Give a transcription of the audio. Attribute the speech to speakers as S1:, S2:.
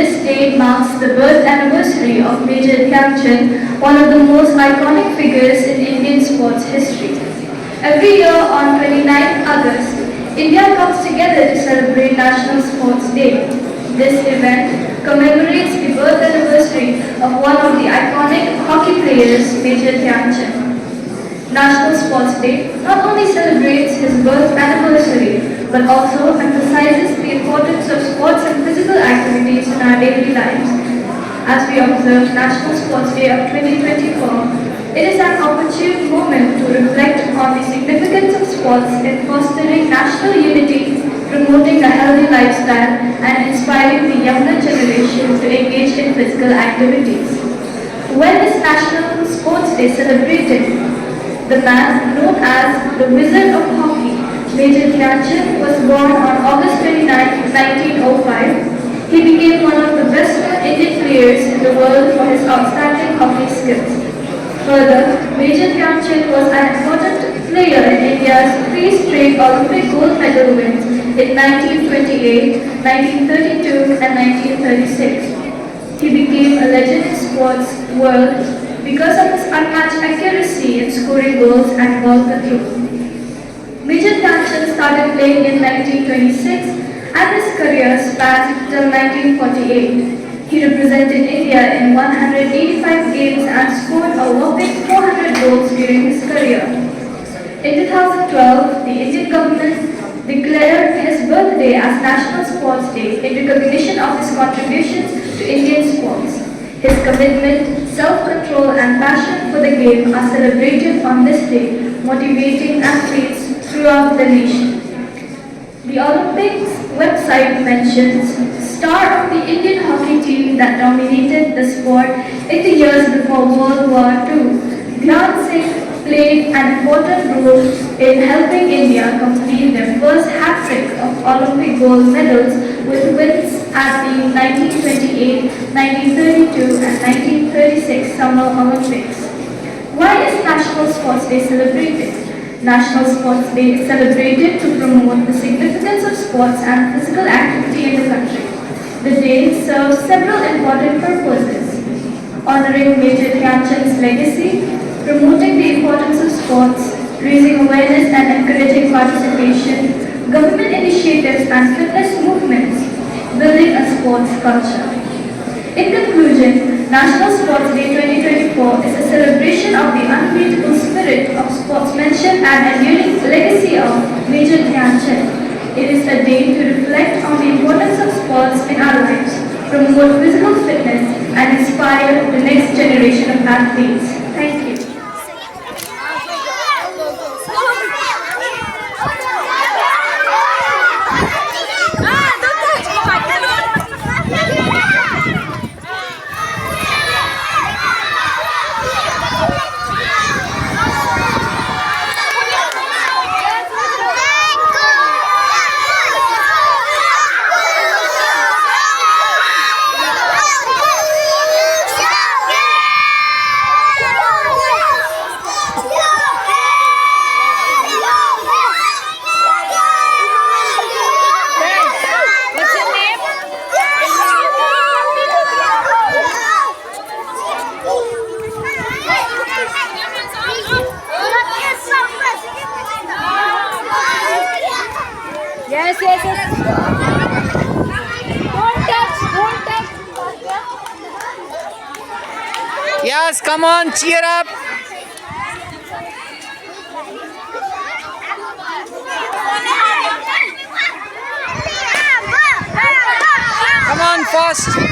S1: This date marks the birth anniversary of Major Dhyan Chand, one of the most iconic figures in Indian sports history. Every year on 29th August, India comes together to celebrate National Sports Day. This event commemorates the birth anniversary of one of the iconic hockey players, Major Dhyan Chand. National Sports Day not only celebrates his birth anniversary but also emphasizes the importance of sports and physical activities in our daily lives. As we observe National Sports Day of 2024, it is an opportune moment to reflect on the significance of sports in fostering national unity, promoting a healthy lifestyle, and inspiring the younger generation to engage in physical activities. When is National Sports Day celebrated? The man known as the Wizard of Hockey, Major Dhyan Chand, was born on August 29, 1905. He became one of the best Indian players in the world for his outstanding hockey skills. Further, Major Dhyan Chand was an important player in India's three straight Olympic gold medal wins in 1928, 1932 and 1936. He became a legend in sports world because of his unmatched accuracy in scoring goals and ball control. Major Dhyan Chand started playing in 1926 and his career spanned till 1948. He represented India in 185 games and scored a whopping 400 goals during his career. In 2012, the Indian government declared his birthday as National Sports Day in recognition of his contributions to Indian sports. His commitment, self-control and passion for the game are celebrated on this day, motivating athletes throughout the nation. The Olympics website mentions star of the Indian hockey team that dominated the sport in the years before World War II. Dhyan Singh played an important role in helping India complete their first hat-trick of Olympic gold medals with wins at the 1928, 1932 and 1936 Summer Olympics. Why is National Sports Day celebrated? National Sports Day is celebrated to promote the significance of sports and physical activity in the country. The day serves several important purposes: honoring Major Dhyan Chand's legacy, promoting the importance of sports, raising awareness and encouraging participation, government initiatives and fitness movements, building a sports culture. In conclusion, National Sports Day 2024 is a celebration of the unbeatable spirit of sportsmanship and enduring legacy of Major Dhyan Chand. It is a day to reflect on the importance of sports in our lives, promote physical fitness, and inspire the next generation of athletes. Thank you.
S2: Yes. Don't touch.
S3: Yes, come on, cheer up. Come on, fast.